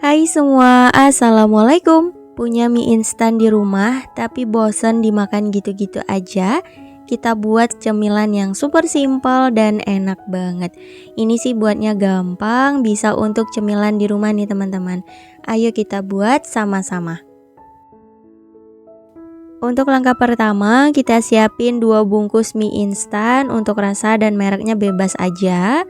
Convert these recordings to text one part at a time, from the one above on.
Hai semua, Assalamualaikum. Punya mie instan di rumah tapi bosen dimakan gitu-gitu aja? Kita buat cemilan yang super simple dan enak banget. Ini sih buatnya gampang, bisa untuk cemilan di rumah nih teman-teman. Ayo kita buat sama-sama. Untuk langkah pertama, kita siapin 2 bungkus mie instan untuk rasa dan mereknya bebas aja.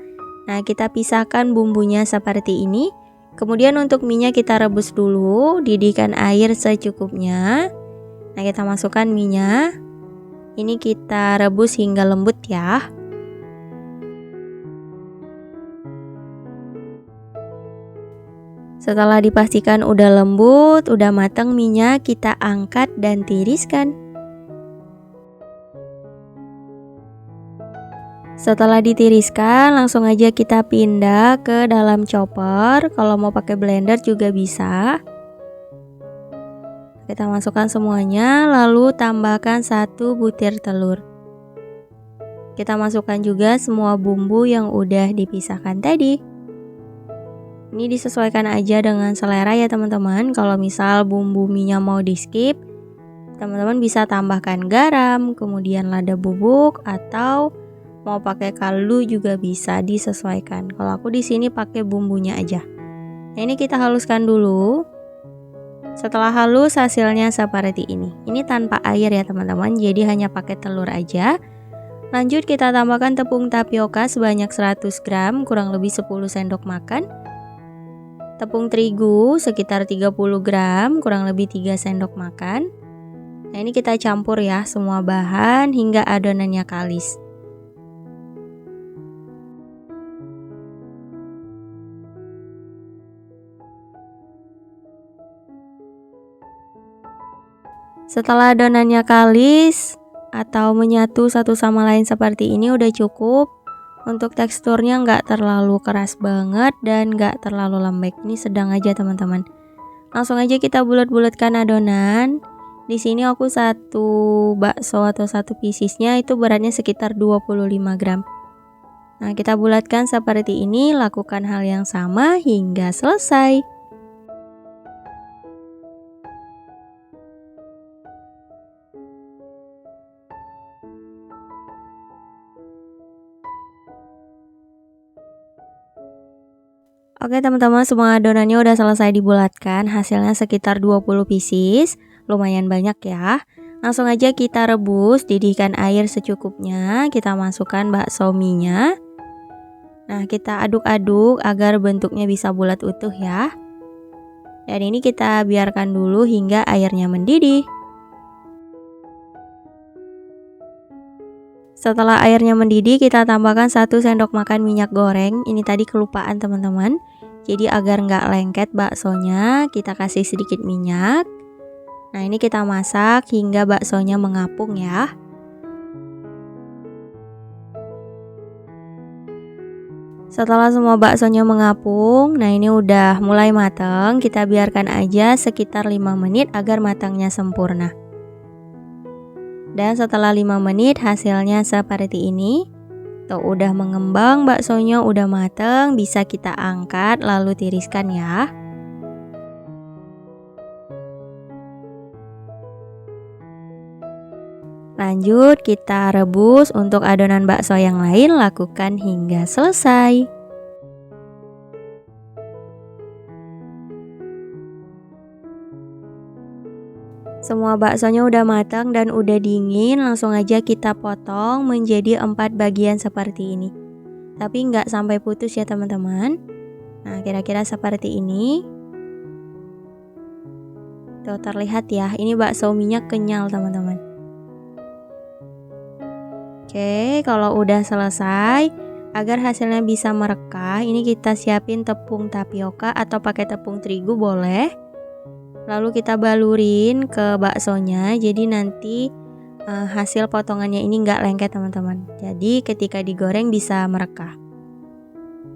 Nah, kita pisahkan bumbunya seperti ini. Kemudian untuk minyak kita rebus dulu, didihkan air secukupnya. Nah, kita masukkan minyak. Ini kita rebus hingga lembut ya. Setelah dipastikan udah lembut, udah matang minyak, kita angkat dan tiriskan. Setelah ditiriskan, langsung aja kita pindah ke dalam chopper. Kalau mau pakai blender juga bisa. Kita masukkan semuanya, lalu tambahkan 1 butir telur. Kita masukkan juga semua bumbu yang udah dipisahkan tadi. Ini disesuaikan aja dengan selera ya teman-teman. Kalau misal bumbu minyak mau di skip, teman-teman bisa tambahkan garam, kemudian lada bubuk, atau mau pakai kaldu juga bisa, disesuaikan. Kalau aku di sini pakai bumbunya aja. Nah, ini kita haluskan dulu. Setelah halus hasilnya seperti ini. Ini tanpa air ya teman-teman, jadi hanya pakai telur aja. Lanjut kita tambahkan tepung tapioka sebanyak 100 gram, kurang lebih 10 sendok makan. Tepung terigu sekitar 30 gram, kurang lebih 3 sendok makan. Nah, ini kita campur ya semua bahan hingga adonannya kalis. Setelah adonannya kalis atau menyatu satu sama lain seperti ini udah cukup. Untuk teksturnya nggak terlalu keras banget dan nggak terlalu lembek. Ini sedang aja teman-teman. Langsung aja kita bulat-bulatkan adonan. Di sini aku satu bakso atau satu piecesnya itu beratnya sekitar 25 gram. Nah, kita bulatkan seperti ini, lakukan hal yang sama hingga selesai. Oke teman-teman, semua adonannya udah selesai dibulatkan, hasilnya sekitar 20 pieces, lumayan banyak ya. Langsung aja kita rebus, didihkan air secukupnya, kita masukkan bakso mie-nya. Nah, kita aduk-aduk agar bentuknya bisa bulat utuh ya. Dan ini kita biarkan dulu hingga airnya mendidih. Setelah airnya mendidih, kita tambahkan 1 sendok makan minyak goreng. Ini tadi kelupaan teman-teman. Jadi agar nggak lengket baksonya, kita kasih sedikit minyak. Nah, ini kita masak hingga baksonya mengapung ya. Setelah semua baksonya mengapung, nah ini udah mulai matang. Kita biarkan aja sekitar 5 menit agar matangnya sempurna. Dan setelah 5 menit hasilnya seperti ini. Tuh udah mengembang, baksonya udah mateng, bisa kita angkat lalu tiriskan ya. Lanjut kita rebus. Untuk adonan bakso yang lain lakukan hingga selesai. Semua baksonya udah matang dan udah dingin, langsung aja kita potong menjadi 4 bagian seperti ini. Tapi nggak sampai putus ya teman-teman. Nah, kira-kira seperti ini. Tuh terlihat ya, ini bakso minyak kenyal teman-teman. Oke, kalau udah selesai, agar hasilnya bisa merekah, ini kita siapin tepung tapioka atau pakai tepung terigu boleh. Lalu kita balurin ke baksonya, jadi nanti hasil potongannya ini nggak lengket teman-teman. Jadi ketika digoreng bisa merekah.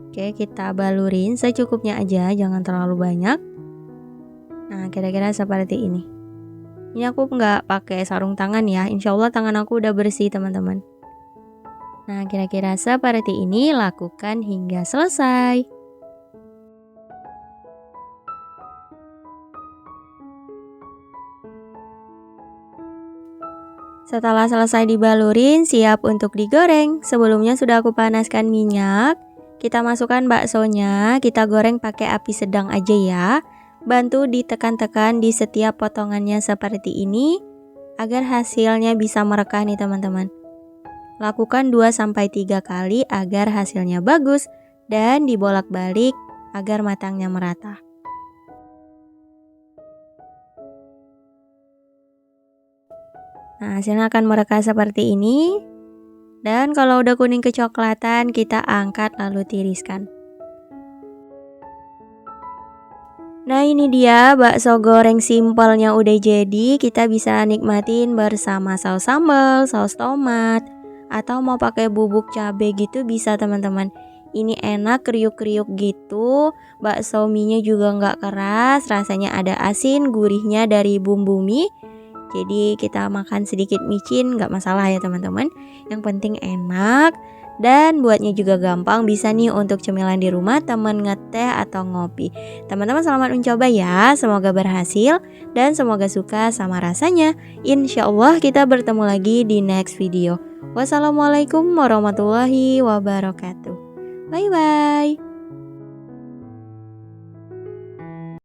Oke, kita balurin secukupnya aja, jangan terlalu banyak. Nah, kira-kira seperti ini. Ini aku nggak pakai sarung tangan ya, insya Allah tangan aku udah bersih teman-teman. Nah, kira-kira seperti ini, lakukan hingga selesai. Setelah selesai dibalurin, siap untuk digoreng. Sebelumnya sudah aku panaskan minyak. Kita masukkan baksonya, kita goreng pakai api sedang aja ya. Bantu ditekan-tekan di setiap potongannya seperti ini agar hasilnya bisa merekah nih teman-teman. Lakukan 2-3 kali agar hasilnya bagus dan dibolak-balik agar matangnya merata. Nah, hasilnya akan merekah seperti ini. Dan kalau udah kuning kecoklatan, kita angkat lalu tiriskan. Nah, ini dia bakso goreng simpelnya udah jadi. Kita bisa nikmatin bersama saus sambal, saus tomat, atau mau pakai bubuk cabai gitu bisa teman-teman. Ini enak kriuk-kriuk gitu. Bakso mie-nya juga nggak keras, rasanya ada asin, gurihnya dari bumbu mie. Jadi kita makan sedikit micin nggak masalah ya teman-teman. Yang penting enak dan buatnya juga gampang. Bisa nih untuk cemilan di rumah, teman ngeteh atau ngopi. Teman-teman selamat mencoba ya. Semoga berhasil dan semoga suka sama rasanya. Insya Allah kita bertemu lagi di next video. Wassalamualaikum warahmatullahi wabarakatuh. Bye bye.